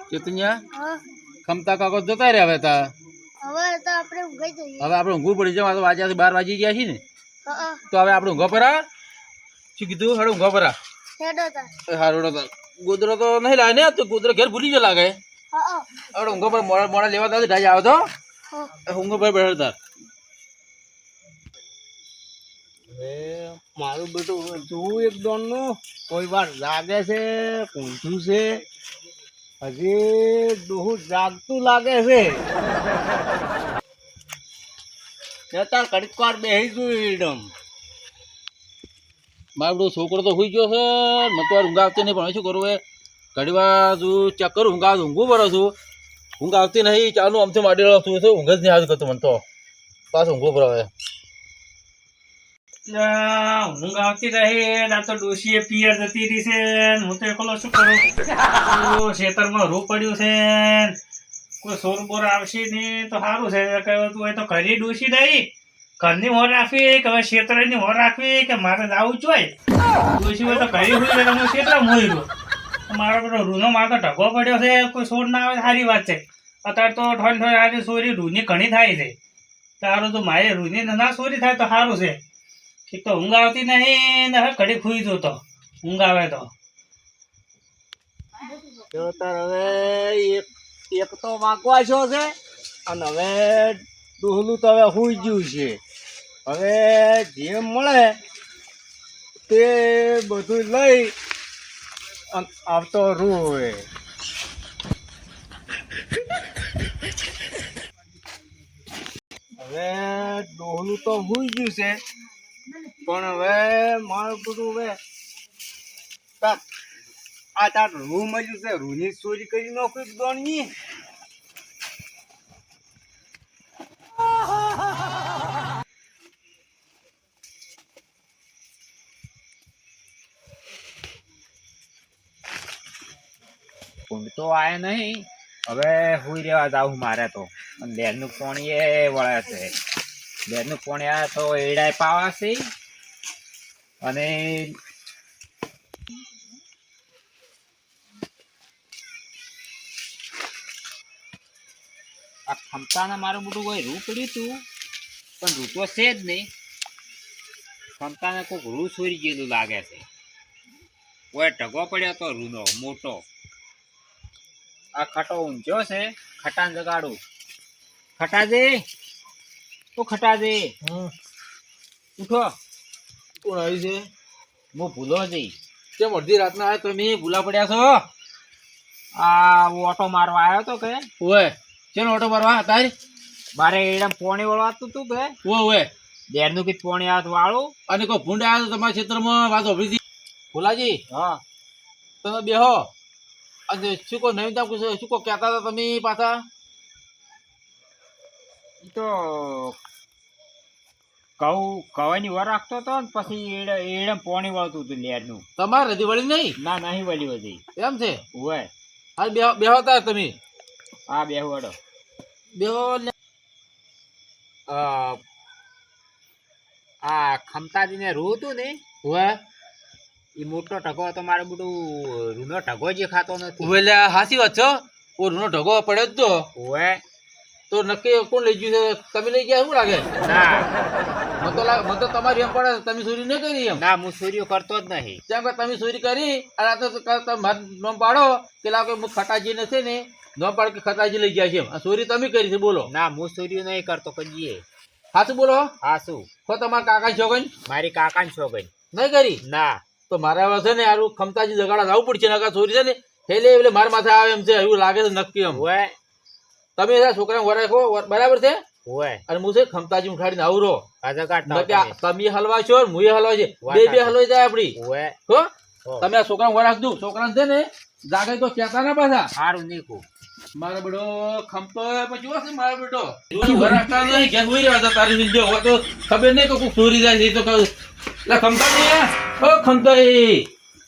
ચેતન્યા હા ખમતા કાકો જતા રહ્યા હવે તા હવે તો આપણે ઊંઘાઈ જઈએ. હવે આપણે ઊંઘવું પડી જવા તો વાગ્યાથી 12 વાગી ગયા છે ને હા તો હવે આપણે ઊંઘવા પરા શું કીધું હાડું ઊંઘવા પરા હેડો તા. હારોડો તો ગોદરો તો નહીં લાવે ને તો ગોદરો ઘેર ભૂલી જ લાગે હા હવે ઊંઘવા પર મોડા મોડા લેવા તો ઢાઈ આવે તો હા ઊંઘવા પર બેઠા હવે મારું બેટું જોવું એક દોડનું કોઈ વાર જાગે છે ઊંધું છે હજી ડોહું જાગતું લાગે છે તાર કડીક વાર બેસી જોયું એકદમ મારો બધો છોકરો તો સુઈ ગયો છે મને તો ઊંઘ આવતી નહીં પણ હવે શું કરું એ ઘડી વાર તું ચેક કરું ઊંઘવું પડે છું ઊંઘ આવતી નહીં ચાલુ આમથી માડી રહ્યો છું ઊંઘ જ નહીં આવતી કરતું મને તો પાછું ઊંઘવું પડે હવે ઊંઘ આવતી રહી ના તો ડોશીએ પિયર જતી રહી છે ને હું તો એકલો શું કરું ખેતરમાં રૂ પડ્યું છે કોઈ સોર બોર આવશે નહીં તો સારું છે કહ્યું તું એ તો ઘરે ડોશી નહીં ઘરની હોર રાખવી કે હવે ખેતરની હોર રાખવી કે મારે જવું જોઈએ ડોશી હોય તો ઘરે હોય એટલે હું ખેતર મોઈ રહ્યો મારો પેલો રૂનો મારો તો ઢગો પડ્યો છે કોઈ સોર ના આવે સારી વાત છે અત્યારે તો ઠંડ ઠંડ આજે સોરી રૂની ઘણી થાય છે તારું તો મારે રૂની ના સોરી થાય તો સારું છે એક તો ઊંઘ આવતી નહીં ને હવે ઘડી ખુઈ જો તો ઊંઘ આવે તો તાર હવે એક તો વાગવા છો છે અને હવે ડોહલું તો હવે સુઈ ગયું છે હવે જે મળે તે બધું લઈ અને આવતો રૂ હવે ડોહલું તો સુઈ ગયું છે પણ હવે મારું બધું હવે આ તાર રૂ મળ્યું છે રૂની ચોરી કરી નોખી દોણની ઊંઘ તો આય નહીં હવે હુઈ રહેવા જાઉં મારે તો અને લેરનું પાણી એ વળે છે લેરનું પાણી આ તો એડાય પાવા છે અને આ ખમતાને મારું બધું કોઈ રૂ પડ્યું તું પણ રૂ તો છે જ નહીં ખમતાને કોઈક રૂ ચોરી ગયેલું લાગે છે કોઈ ઢગો પડ્યો તો રૂનો મોટો આ ખટો ઊંચો છે ખટાને જગાડું ખટાજે ઓ ખટાજે ઉઠો કોણ આવી છે હું ભૂલો જઈ કેમ અડધી રાતના આવ્યા તમે ભૂલા પડ્યા છો આ ઓટો મારવા આવ્યો તો કે ઓય ચેનો ઓટો મારવા તારી મારે એડમ પોણી વળવાતું તું કે ઓય બેરનું કીધું પોણી હાથ વાળું અને કોઈ ભૂંડ આવ્યો તો તમારા ક્ષેત્રમાં વાત સાંભળી ભોલાજી હા તમે બેહો અને શું કો નવીનતા શું કો કહેતા હતા તમે પાછા ઈ તો કવાની વર રાખતો હતો ને પછી એડમ પોણી વળતું હતું લેરનું તમારે રધી વળી નહીં ના નહીં વળી વધી એમ છે હોય હાલ બેહો તા તમે હા બે વડો બેહો આ ખમતાજીને રૂ હતું ને ઓય એ મોટો ઢગો હતો મારે બધું રૂનો ઢગો જે ખાતો નથી ઓય હાસી વાત છો ઓ રૂનો ઢગો પડ્યો જ હોય તો નક્કી કોણ લઈ ગયું છે તમે લઈ ગયા શું લાગે ના મને તો તમારી એમ પડે તમે ચોરી નહીં કરી એમ ના હું ચોરીઓ કરતો જ નહીં કેમ કે તમે ચોરી કરી અને આ તો મારું નામ પાડો કે લાગે હું ખટાજી નથી ને નામ પાડો કે ખટાજી લઈ ગયા છે એમ આ ચોરી તમે કરી છે બોલો ના હું ચોરીઓ નહીં કરતો કજીએ સાચું બોલો હા શું તો તમારા કાકા છોકરી મારી કાકાની છોકરી નહીં કરી ના તો મારે હવે છે ને આરું ખમતાજી જગાડા લાવવું પડશે નકા ચોરી છે ને એટલે મારા માથે આવે એમ છે એવું લાગે છે નક્કી એમ હોય તમે છોકરાને વરાખો બરાબર છે હોય અને હું છે ખમતાજી ઉઠાડીને આવરો કાઢ તમે હલવા છો હું હલવા છે બે હલવાઈ જાય આપડી હોય હો તમે આ છોકરાને વરાખ દઉં છોકરાને છે ને જાગે તો કહેતા ના પાછા સારું નીકું મારો બેટો ખમતો પછી છે મારો બેટો વરાખતા નહીં ઘેર હોઈ રહ્યા હતા તારી વિદ્યો હોય તો ખબર નહીં કે કોઈ ચોરી જાય છે તો કહું એટલે ખમતા નહીં ઓ ખમતા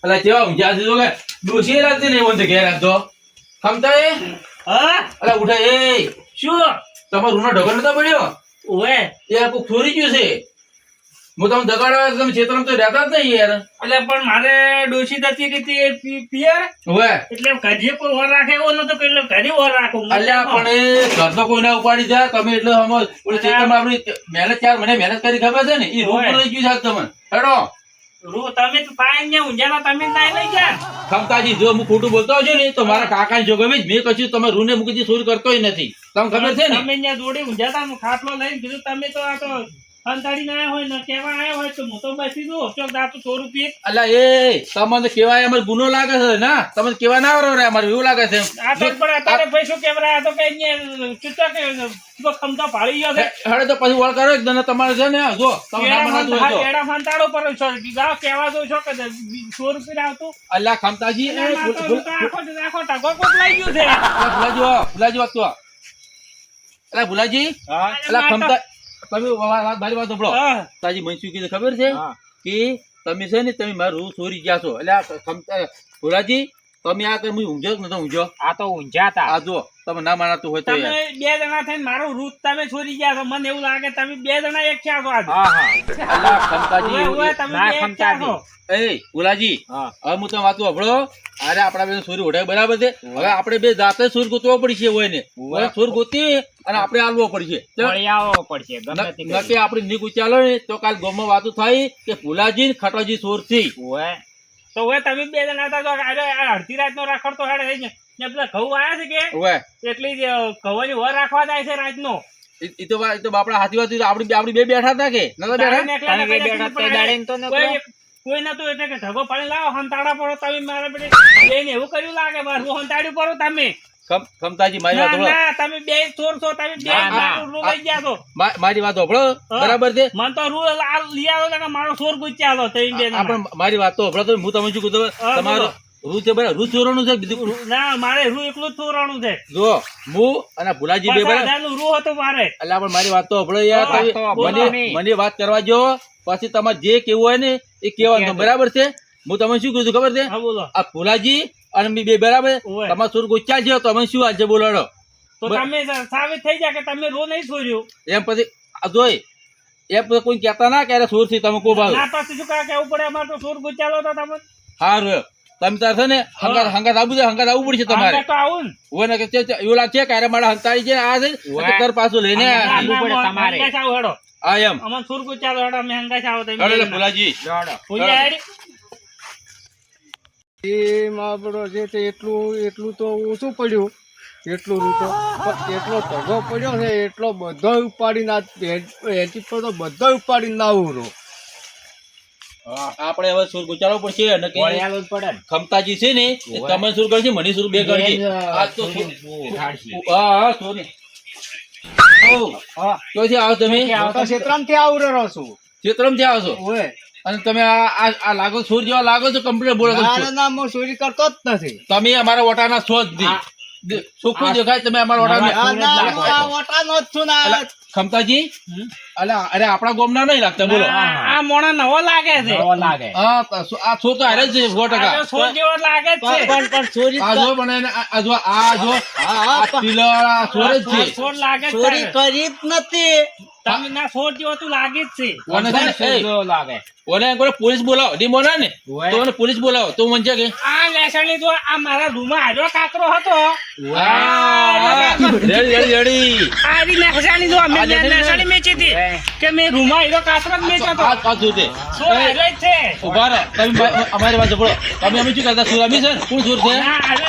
એટલે કેવા ઊંઝા છે તો કે ડોસી રાખતી નહીં બોલते ઘેર રાખતો ખમતા હા એટલે ઉઠે શું તમારો રૂનો ઢગો નતો પડ્યો ઓએ એ કોઈ ચોરી ગયું છે હું તમને દગાડવા તમે ક્ષેત્રમાં તો રહેતા જ નહીં યાર. એટલે પણ મારે ડોશી જતી રહી હતી એ પિયર હવે એટલે ઘરે કોઈ વર રાખે એવો નતો કે એટલે ઘરે વર રાખું અલ્યા પણ એ ઘર તો કોઈના ઉપાડી જાય તમે એટલે હમો ઓલી ક્ષેત્રમાં આપણી મહેનત 4 મહિને મહેનત કરી ખબર છે ને એ રૂપ લઈ ગયું છે તમને હેડો. રૂ તમે તો ફાઈન ને ઊંઝાના તમે ના લઈ ગયા ખમતાજી જો હું ખોટું બોલતો હોઉં છું ને તો મારા કાકાની જોગમે જ મેં કશું તમે રૂને મૂકી ચોરી કરતોય નથી તમને ખબર છે ને. તમે ત્યાં જોડે ઊંઝાતા ખાટલો લઈને કીધું તમે તો આ તો અંતાડી ના હોય ને કેવા આવ્યા હોય તો હું તો બેસી દઉં ચોક દાતું 100 રૂપિયા અલ્યા એ તમને કેવાય અમારે ગુનો લાગે છે ના તમને કેવા ના આવડે અમારે એવું લાગે છે. આ તો પણ અત્યારે પૈસો કેવરા આ તો કઈ અહીંયા ચૂચા કે તો ખમતા ભાળી ગયો છે હડે તો પછી વળ કરો એક દને તમારે છે ને જો તમે ના મનાતું હોય તો. એડા ફંતાડો પર છો ગાવ કેવા દો છો કે 100 રૂપિયા આવતું અલ્યા ખમતાજી એ આખો ટકો કોક લઈ ગયું છે ભુલાજી વાત તો અલ્યા ભુલાજી અલ્યા ખમતા તમે મારી વાત સાંભળો. હા. તાજી મને શું કીધું ખબર છે કે તમે છે ને તમે મારું રૂ ચોરી ગયા છો એટલે આ ખમતા ભુલાજી તમે આ કઈ ઊંઝો કે નતો ઊંઝો આ તો ઊંઝા હતા. આ જો તમે ના માનાતું હોય તો તમે યાર. 2 જણા થઈને મારું રૂટ તમે છોડી ગયા છો મને એવું લાગે તમે 2 જણા એક થયા છો આજ હા હા અલ્યા ખમતાજી ઓવે, તમે ના, બે એક ખમતાજી. થયા છો. એ ભુલાજી હા હવે હું તમે વાતું સાંભળો અરે આપડા બે ચોરી ઉઠાય બરાબર છે હવે આપણે બે જાતે સુર ગોતવો પડશે હોય ને હવે સુર ગોતી અને આપણે આલવો પડશે મળી આવવો પડશે ગમે તે કરી. નકે આપડી નીક ચાલો ને તો કાલ ગામમાં વાતું થાય કે ભુલાજી ને ખટાજી ચોર થી ઓવે. તો હવે તમે 2 જણા હતા તો આ અડધી રાતનો રખડતો હેડે થઈ જાય ને પેલા ઘઉં આયા છે કે હવે એટલી જ ઘઉંની વર રાખવા જાય છે રાતનો એ તો આપડા હાથી વાત આપડી બે બેઠા હતા કે નતા બેઠા તારે એકલા તમે બે એકલા બેઠા તો દાડે તો નતો. કોઈ નતું એટલે કે ઢગો પાડી લાવો હંતાડા પડો તમે મારા બેટે બેન એવું કર્યું લાગે મારું હંતાડ્યું પડો તમે ખમતાજી મારી વાત ના સાંભળો ના તમે બે ચોર છો તમે બે ના, ના. રૂ લઈ ગયા છો મારી વાત સાંભળો હા. બરાબર છે મન તો રૂ લઈ આવ્યો એટલે કે મારો ચોર ગુચ્યા હતો તઈ બે જણા. આપણે મારી વાત તો સાંભળો તો હું તમે શું કીધું હા, તમારું રૂ છે બરાબર રૂ ચોરવાનું છે બીજું ના મારે રૂ એકલું જ ચોરાણું છે જો હું અને ભુલાજી બે બરાબર 50,000 નું રૂ હતું મારે એટલે આપણે મારી વાત તો સાંભળો યાર હા, તમે તો બોલો મને નહીં. મને વાત કરવા જો પછી તમારે જે કેવું હોય ને એ કહેવાનું બરાબર છે હું તમને શું કીધું ખબર છે હા બોલો આ ભુલાજી અને મેં બે બરાબર ઓવે. તમારે સુર ગોચ્યા છે તમે શું આજે બોલાડો તો તમે સાબિત થઈ જાય કે તમે રૂ નહીં છોડ્યું એમ પછી આ જોઈ એમ પછી કોઈ કહેતા ના કે અરે સુર થી તમે કોઈ ભાવ ના પછી શું કાંઈ કહેવું પડે અમારે તો ચોર ગુચ્યાલો હતો તમે સારું તમે તાર છે ને હંગાત આવવું પડશે તમારે હંગાત તો આવું ને. હોય ને કે એવું લાગશે કે અરે મારા હંતાઈ છે ને આ છે ઓવે. તો ઘર પાછું લઈને ના, આ. આવવું પડે તમારે. હંગાત આવો હેડો હા એમ અમને ચોર ગુચ્યાલો હેડો અમે હંગાત આવો તમે અરે ભુલાજી દોડો. ભૂલ્યા હેડી? આપણો છે તે એટલું તો ઓછું પડ્યું એટલું રૂટો પણ એટલો ધગો પડ્યો છે એટલો બધો ઉપાડીને એથી પર તો બધો ઉપાડીને લાવું રહો આપણે હવે સુર ગુચારવો પડશે અને કે વળિયાળું જ પડે ને. ખમતાજી છે ને એ ઓવે. તમે સુર કરશે મને સુર બે કરશે આજ તો હા સુર હા. ક્યાંથી આવો તમે હું તો ક્ષેત્રમાંથી આવું રહ્યો છું ક્ષેત્રમાંથી આવો છો ઓય અને તમે આ લાગો સુર જેવા લાગો છો કમ્પ્લીટ બોલો છો. ના ના હું ચોરી કરતો જ નથી તમે અમારા ઓટાના છો જ નહીં ચોખ્ખું દેખાય તમે અમારા ના, ઓટાના ના, હું આ વટાનો જ છું ને આ ખમતાજી અરે આપણા ગોમના નહીં લાગતા બોલો આ મોણા નવો લાગે છે નવો લાગે. હા આ છો તો હારે જ છે 100%. આ તો ચોર જેવો લાગે જ છે પણ ચોરી આ જો પણ આ જો આ ટીલર આ ચોર જ છે ચોર લાગે જ ચોરી છે કરી જ નથી તમે ના ચોર જેવો તું લાગે જ છે ઓને છે ને, એ, નવો લાગે. ઓને એક વાર પોલીસ બોલાવો ડી મોના ને ઓવે. તો ઓને પોલીસ બોલાવો તો મને છે કે આ લેસણી તો આ મારા રૂમમાં હાજો કાકરો હતો રેડી આ રી લેસણી જો અમે લેસણી મેચી હતી ઓવે. કે મેં રૂમમાં હાજો કાકરો જ મેચ્યો હતો આ જોતે ચોર હાજો જ છે ઉભા રહો તમે અમારી વાત સાંભળો તમે અમે શું કરતા સુરામી છે ને કોણ સુર છે ના હાજો